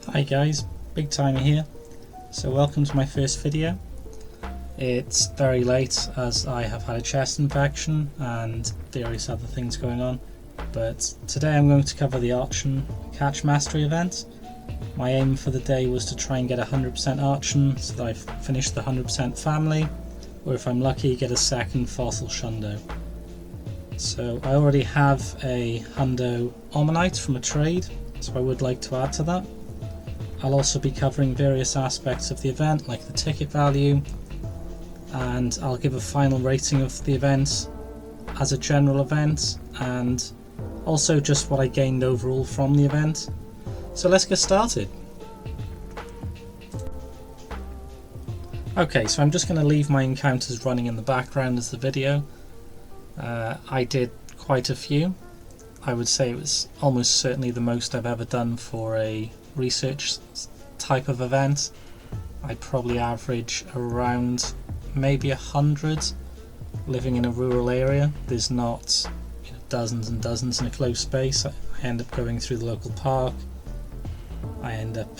Hi guys, Big Timer here. So welcome to my first video. It's very late as I have had a chest infection and various other things going on, but today I'm going to cover the Archen catch mastery event. My aim for the day was to try and get 100% Archen so that I finish the 100% family, or if I'm lucky get a second fossil shundo. So I already have a hundo Omanyte from a trade, so I would like to add to that. I'll also be covering various aspects of the event, like the ticket value, and I'll give a final rating of the event as a general event, and also just what I gained overall from the event. So let's get started. Okay, so I'm just going to leave my encounters running in the background as the video. I did quite a few. I would say it was almost certainly the most I've ever done for a research type of event. I probably average around maybe 100 living in a rural area. There's not dozens and dozens in a close space. I end up going through the local park. I end up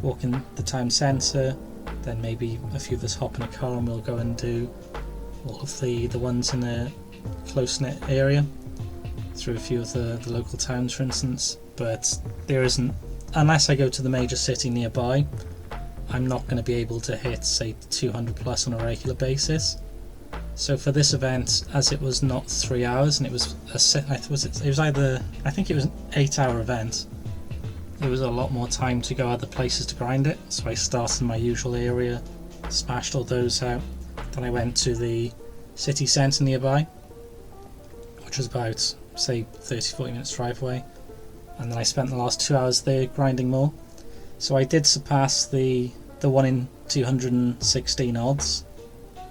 walking the town centre, then maybe a few of us hop in a car and we'll go and do all of the ones in a close-knit area through a few of the local towns, for instance. But there isn't, unless I go to the major city nearby, I'm not going to be able to hit say 200 plus on a regular basis. So for this event, as it was not 3 hours and it was I think it was an 8-hour event, it was a lot more time to go other places to grind it. So I started in my usual area, smashed all those out, then I went to the city centre nearby, which was about say 30-40 minutes drive away, and then I spent the last 2 hours there grinding more. So I did surpass the 1 in 216 odds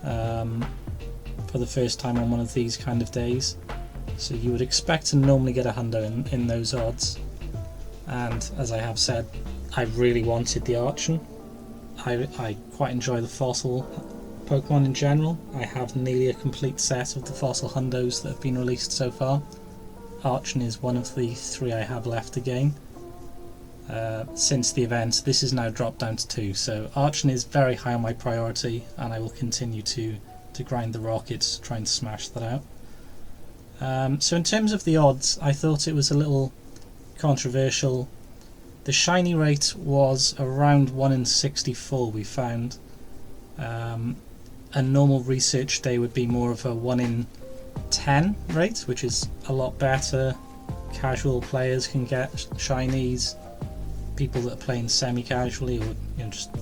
for the first time on one of these kind of days. So you would expect to normally get a hundo in those odds, and as I have said, I really wanted the Archen. I quite enjoy the fossil Pokemon in general. I have nearly a complete set of the fossil hundos that have been released so far. Archen is one of the 3 I have left to gain. Since the event, this is now dropped down to 2, so Archen is very high on my priority, and I will continue to grind the rockets, trying to smash that out. So in terms of the odds, I thought it was a little controversial. The shiny rate was around 1 in 64 we found. A normal research day would be more of a 1 in 10 rate, which is a lot better. Casual players can get shinies. People that are playing semi-casually or just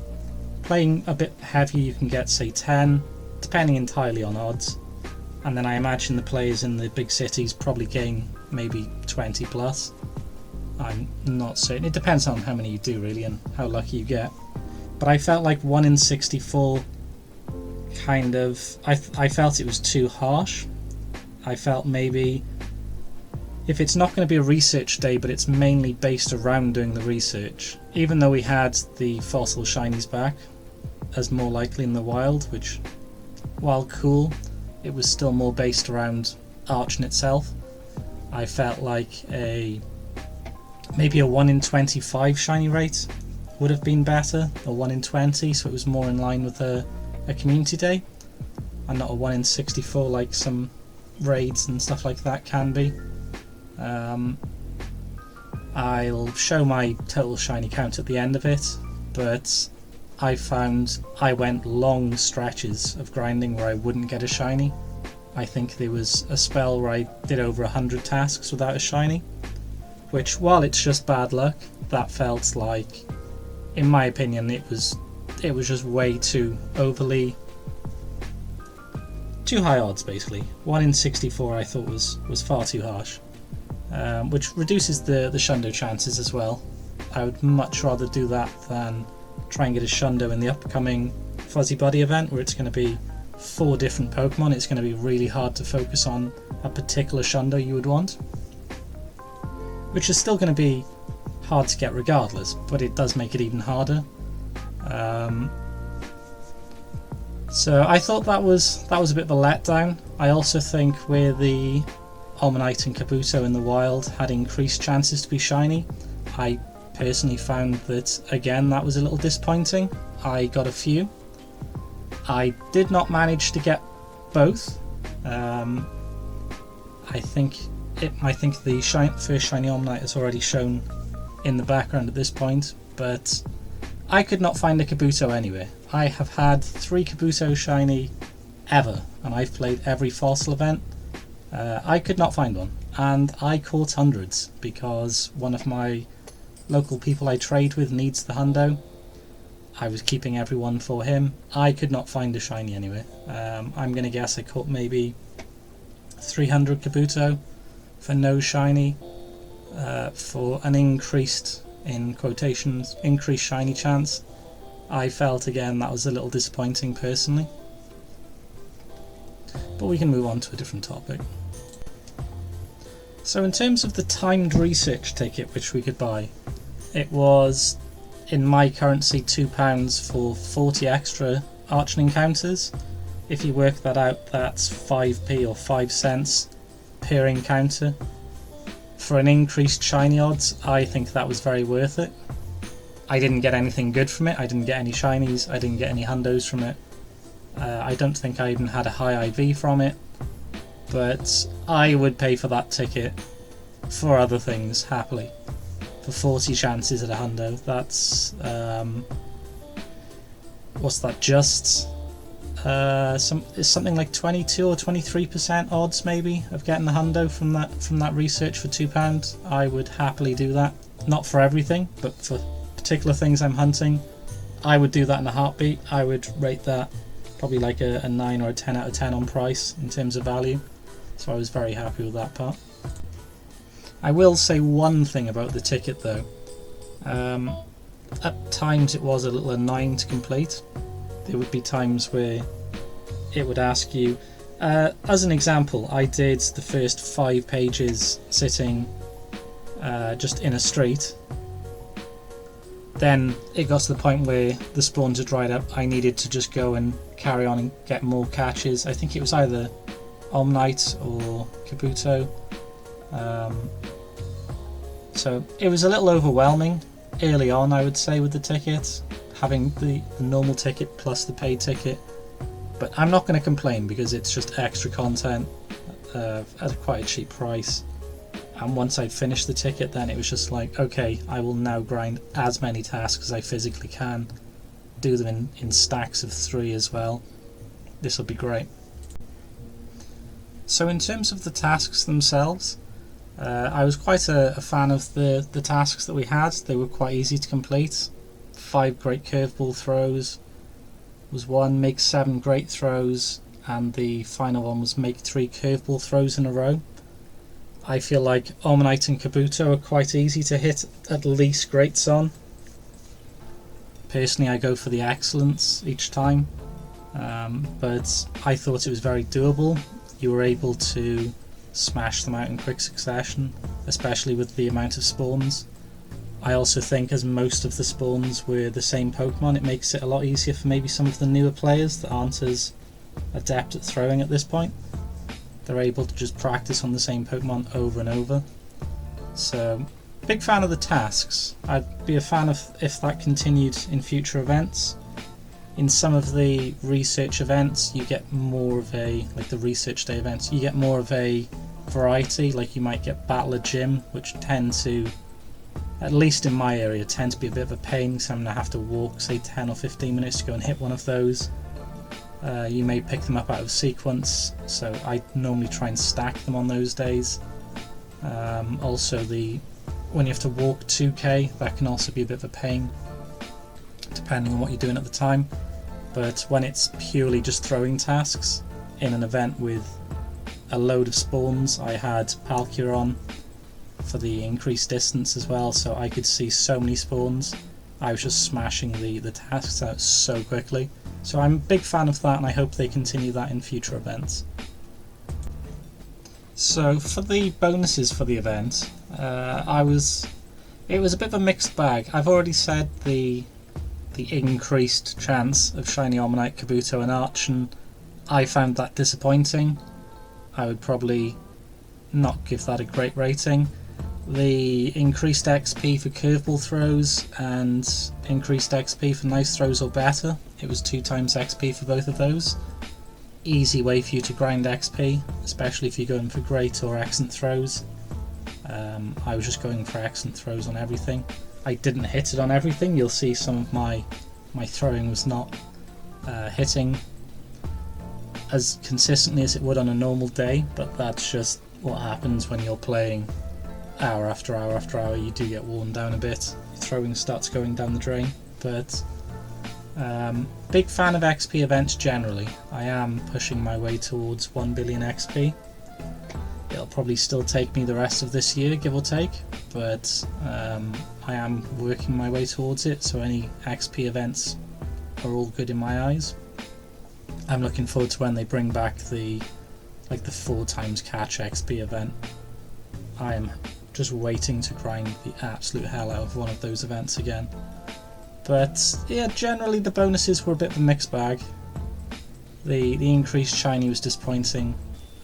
playing a bit heavier, you can get say 10, depending entirely on odds. And then I imagine the players in the big cities probably gain maybe 20 plus. I'm not certain. It depends on how many you do really and how lucky you get. But I felt like 1 in 64 kind of, I felt it was too harsh. I felt maybe if it's not going to be a research day, but it's mainly based around doing the research, even though we had the fossil shinies back as more likely in the wild, which, while cool, it was still more based around Archen itself. I felt like maybe a 1 in 25 shiny rate would have been better, or 1 in 20, so it was more in line with a community day, and not a 1 in 64 like some raids and stuff like that can be. I'll show my total shiny count at the end of it, but I found I went long stretches of grinding where I wouldn't get a shiny. I think there was a spell where I did over 100 tasks without a shiny, which, while it's just bad luck, that felt like, in my opinion, it was just way too too high odds basically. 1 in 64 I thought was far too harsh, which reduces the shundo chances as well. I would much rather do that than try and get a shundo in the upcoming Fuzzy Buddy event, where it's going to be 4 different Pokemon. It's going to be really hard to focus on a particular shundo you would want, which is still going to be hard to get regardless, but it does make it even harder. So I thought that was a bit of a letdown. I also think where the Omanyte and Kabuto in the wild had increased chances to be shiny, I personally found that, again, that was a little disappointing. I got a few. I did not manage to get both. I think the first shiny Omanyte is already shown in the background at this point, but I could not find a Kabuto anywhere. I have had 3 Kabuto shiny ever, and I've played every fossil event. I could not find one, and I caught hundreds because one of my local people I trade with needs the hundo. I was keeping everyone for him. I could not find a shiny anywhere. I'm going to guess I caught maybe 300 Kabuto for no shiny, for an increased, in quotations, increased shiny chance. I felt again that was a little disappointing personally. But we can move on to a different topic. So in terms of the timed research ticket which we could buy, it was, in my currency, £2 for 40 extra Archen encounters. If you work that out, that's 5p or 5 cents per encounter. For an increased shiny odds, I think that was very worth it. I didn't get anything good from it. I didn't get any shinies. I didn't get any hundos from it. I don't think I even had a high IV from it. But I would pay for that ticket for other things happily. For 40 chances at a hundo, that's what's that? Just it's something like 22 or 23% odds maybe of getting the hundo from that research for £2. I would happily do that. Not for everything, but for particular things I'm hunting, I would do that in a heartbeat. I would rate that probably like a 9 or a 10 out of 10 on price in terms of value. So I was very happy with that part. I will say one thing about the ticket though. At times it was a little annoying to complete. There would be times where it would ask you, as an example, I did the first 5 pages sitting just in a street. Then it got to the point where the spawns had dried up. I needed to just go and carry on and get more catches. I think it was either Omanyte or Kabuto. So it was a little overwhelming early on, I would say, with the ticket, having the normal ticket plus the paid ticket. But I'm not going to complain because it's just extra content at quite a cheap price. And once I'd finished the ticket, then it was just like, okay, I will now grind as many tasks as I physically can, do them in stacks of 3 as well. This will be great. So in terms of the tasks themselves, I was quite a fan of the tasks that we had. They were quite easy to complete. 5 great curveball throws was one, make 7 great throws, and the final one was make 3 curveball throws in a row. I feel like Omanyte and Kabuto are quite easy to hit at least greats on. Personally, I go for the excellence each time, but I thought it was very doable. You were able to smash them out in quick succession, especially with the amount of spawns. I also think, as most of the spawns were the same Pokemon, it makes it a lot easier for maybe some of the newer players that aren't as adept at throwing at this point. They're able to just practice on the same Pokemon over and over. So, big fan of the tasks. I'd be a fan of if that continued in future events. In some of the research events, you get more of a, like the research day events, you get more of a variety. Like you might get Battle at Gym, which tend to, at least in my area, tend to be a bit of a pain because I'm going to have to walk, say, 10 or 15 minutes to go and hit one of those. You may pick them up out of sequence, so I normally try and stack them on those days. Also, when you have to walk 2k, that can also be a bit of a pain, depending on what you're doing at the time. But when it's purely just throwing tasks in an event with a load of spawns, I had Palkia on for the increased distance as well, so I could see so many spawns. I was just smashing the tasks out so quickly. So I'm a big fan of that, and I hope they continue that in future events. So for the bonuses for the event, it was a bit of a mixed bag. I've already said the increased chance of shiny Omanyte, Kabuto and Archen, I found that disappointing. I would probably not give that a great rating. The increased XP for curveball throws and increased XP for nice throws or better, it was 2 times XP for both of those. Easy way for you to grind XP, especially if you're going for great or excellent throws. I was just going for excellent throws on everything. I didn't hit it on everything. You'll see some of my throwing was not hitting as consistently as it would on a normal day, but that's just what happens when you're playing hour after hour after hour. You do get worn down a bit, your throwing starts going down the drain. But big fan of XP events generally. I am pushing my way towards 1 billion XP. It'll probably still take me the rest of this year, give or take, but I am working my way towards it, so any XP events are all good in my eyes. I'm looking forward to when they bring back the 4 times catch XP event. I am just waiting to grind the absolute hell out of one of those events again. But yeah, generally the bonuses were a bit of a mixed bag. The increased shiny was disappointing.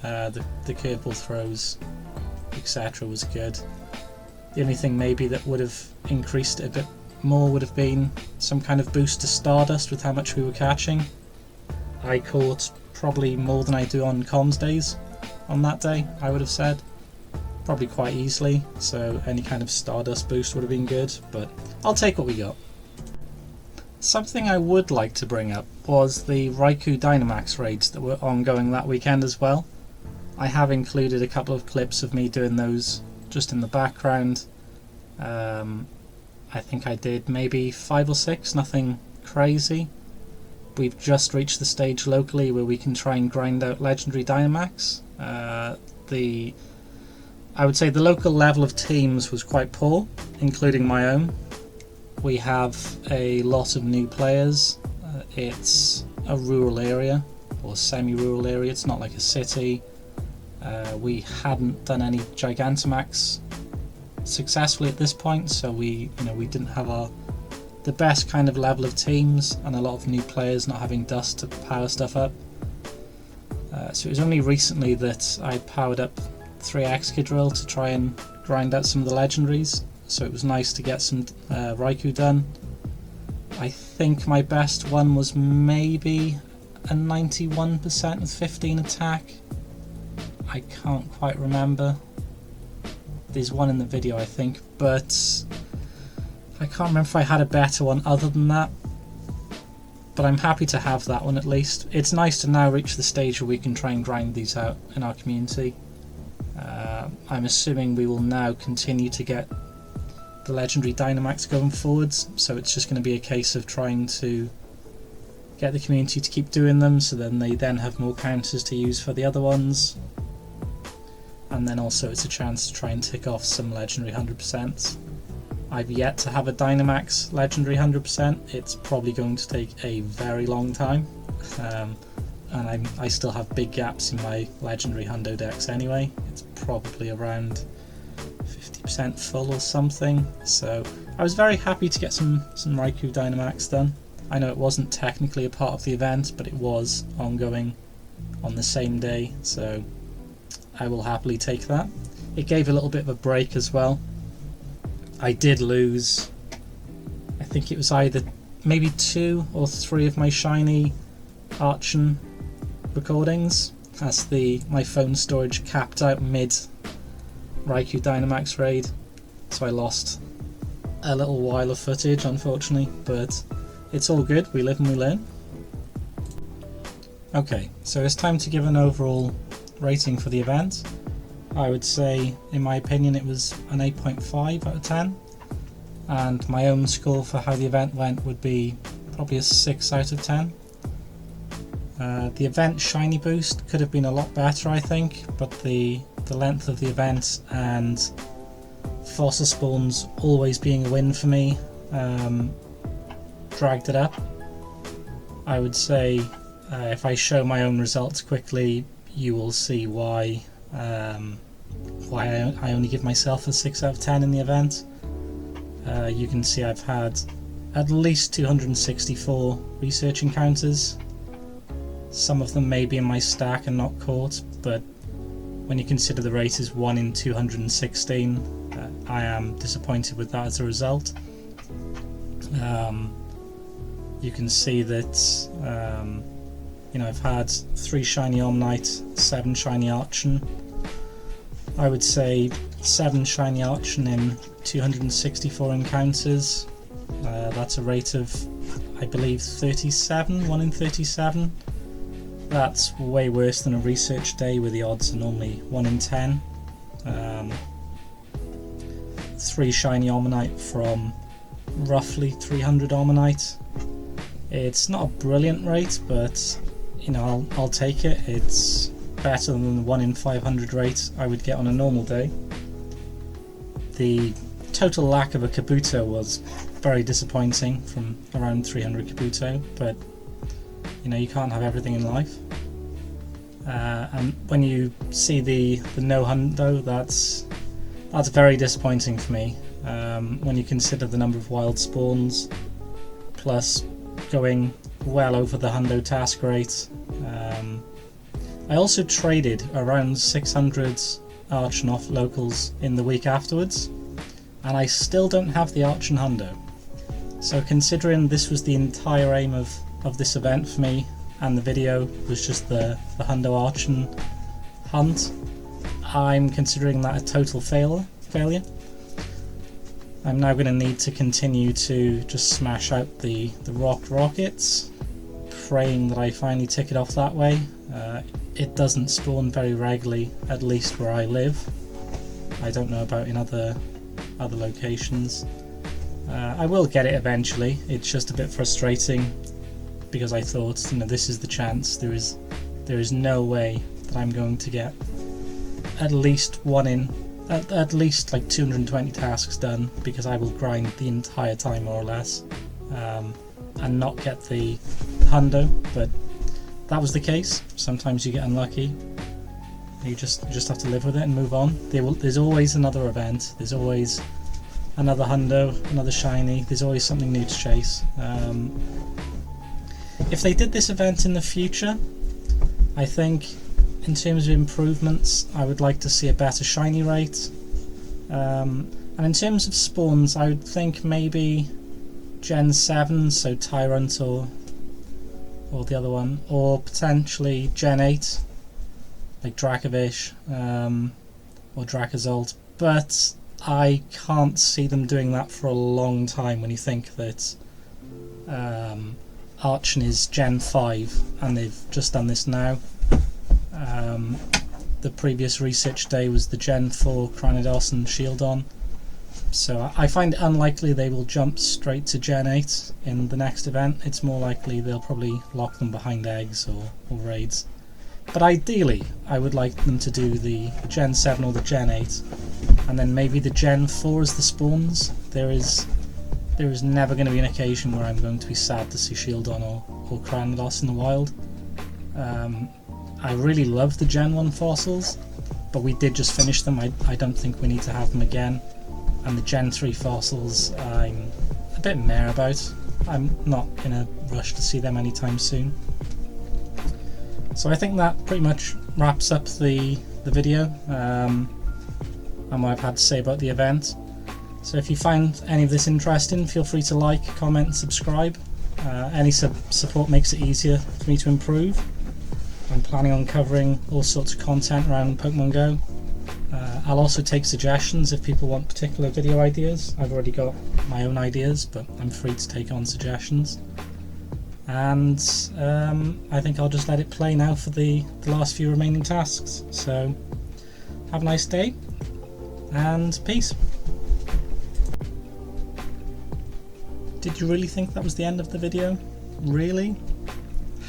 The curveball throws, etc. was good. The only thing maybe that would have increased it a bit more would have been some kind of boost to Stardust with how much we were catching. I caught probably more than I do on comms days on that day, I would have said. Probably quite easily, so any kind of Stardust boost would have been good, but I'll take what we got. Something I would like to bring up was the Raikou Dynamax raids that were ongoing that weekend as well. I have included a couple of clips of me doing those just in the background. I think I did maybe 5 or 6, nothing crazy. We've just reached the stage locally where we can try and grind out Legendary Dynamax. I would say the local level of teams was quite poor, including my own. We have a lot of new players. It's a rural area, or semi-rural area, it's not like a city. We hadn't done any Gigantamax successfully at this point, so we didn't have the best kind of level of teams, and a lot of new players not having dust to power stuff up. So it was only recently that I powered up 3 Excadrill to try and grind out some of the legendaries, so it was nice to get some Raikou done. I think my best one was maybe a 91% with 15 attack. I can't quite remember. There's one in the video I think, but I can't remember if I had a better one other than that. But I'm happy to have that one at least. It's nice to now reach the stage where we can try and grind these out in our community. I'm assuming we will now continue to get the Legendary Dynamax going forwards, so it's just going to be a case of trying to get the community to keep doing them, so then they then have more counters to use for the other ones. And then also it's a chance to try and tick off some Legendary 100%. I've yet to have a Dynamax Legendary 100%, it's probably going to take a very long time. And I still have big gaps in my Legendary Hundo decks anyway. It's probably around 50% full or something. So I was very happy to get some Raikou Dynamax done. I know it wasn't technically a part of the event, but it was ongoing on the same day, so I will happily take that. It gave a little bit of a break as well. I did lose, I think it was either maybe 2 or 3 of my shiny Archen recordings, as my phone storage capped out mid Raikou Dynamax raid, so I lost a little while of footage unfortunately, but it's all good, we live and we learn. Okay, so it's time to give an overall rating for the event. I would say, in my opinion, it was an 8.5 out of 10, and my own score for how the event went would be probably a 6 out of 10. The event shiny boost could have been a lot better, I think, but the length of the event and fossil spawns always being a win for me dragged it up. I would say if I show my own results quickly, you will see why I only give myself a 6 out of 10 in the event. You can see I've had at least 264 research encounters. Some of them may be in my stack and not caught, but when you consider the rate is 1 in 216, I am disappointed with that as a result. You can see that you know, I've had 3 shiny Omnite, 7 shiny Archen. I would say 7 shiny Archen in 264 encounters. That's a rate of, I believe, 37, 1 in 37. That's way worse than a research day where the odds are normally 1 in 10. 3 shiny Omnite from roughly 300 Omnite. It's not a brilliant rate, but you know, I'll take it. It's better than the 1 in 500 rate I would get on a normal day. The total lack of a Kabuto was very disappointing from around 300 Kabuto, but you know, you can't have everything in life. And when you see the no hundo, that's very disappointing for me. When you consider the number of wild spawns, plus going well over the hundo task rate. I also traded around 600 Archen off locals in the week afterwards, and I still don't have the Archen hundo. So considering this was the entire aim of this event for me, and the video was just the hundo Archen hunt, I'm considering that a total failure. I'm now going to need to continue to just smash out the rocked rockets, praying that I finally tick it off that way. It doesn't spawn very regularly, at least where I live. I don't know about in other locations. I will get it eventually. It's just a bit frustrating because I thought, you know, this is the chance. There is no way that I'm going to get at least at least like 220 tasks done, because I will grind the entire time more or less, and not get the hundo. But that was the case. Sometimes you get unlucky. You just have to live with it and move on. There's always another event. There's always another hundo, another shiny. There's always something new to chase. If they did this event in the future, I think in terms of improvements, I would like to see a better shiny rate. And in terms of spawns, I would think maybe Gen 7, so Tyrant or the other one, or potentially Gen 8, like Dracovish or Dracozolt. But I can't see them doing that for a long time when you think that Archen is Gen 5 and they've just done this now. The previous research day was the Gen 4 Cranidos and Shieldon, so I find it unlikely they will jump straight to Gen 8 in the next event. It's more likely they'll probably lock them behind eggs or raids. But ideally, I would like them to do the Gen 7 or the Gen 8, and then maybe the Gen 4 as the spawns. There is never going to be an occasion where I'm going to be sad to see Shieldon or Cranidos in the wild. I really love the Gen 1 fossils, but we did just finish them. I don't think we need to have them again. And the Gen 3 fossils, I'm a bit meh about. I'm not in a rush to see them anytime soon. So I think that pretty much wraps up the video and what I've had to say about the event. So if you find any of this interesting, feel free to like, comment and subscribe. Any support makes it easier for me to improve. I'm planning on covering all sorts of content around Pokemon Go. I'll also take suggestions if people want particular video ideas. I've already got my own ideas, but I'm free to take on suggestions. And I think I'll just let it play now for the last few remaining tasks. So have a nice day and peace. Did you really think that was the end of the video? Really?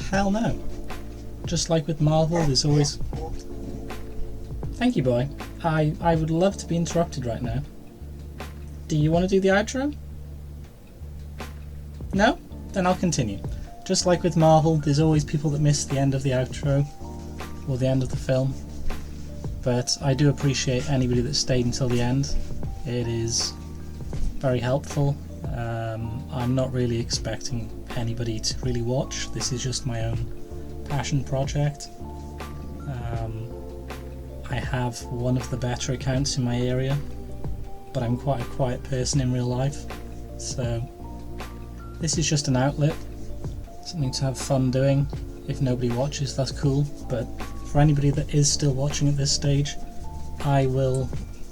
Hell no. Just like with Marvel, there's always... Thank you, boy. I would love to be interrupted right now. Do you want to do the outro? No? Then I'll continue. Just like with Marvel, there's always people that miss the end of the outro or the end of the film. But I do appreciate anybody that stayed until the end. It is very helpful. I'm not really expecting anybody to really watch. This is just my own passion project. I have one of the better accounts in my area, but I'm quite a quiet person in real life, so this is just an outlet, something to have fun doing. If nobody watches, that's cool, but for anybody that is still watching at this stage, I will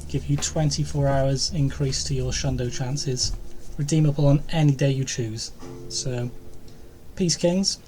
give you 24 hours increase to your Shundo chances, redeemable on any day you choose. So, peace, Kings.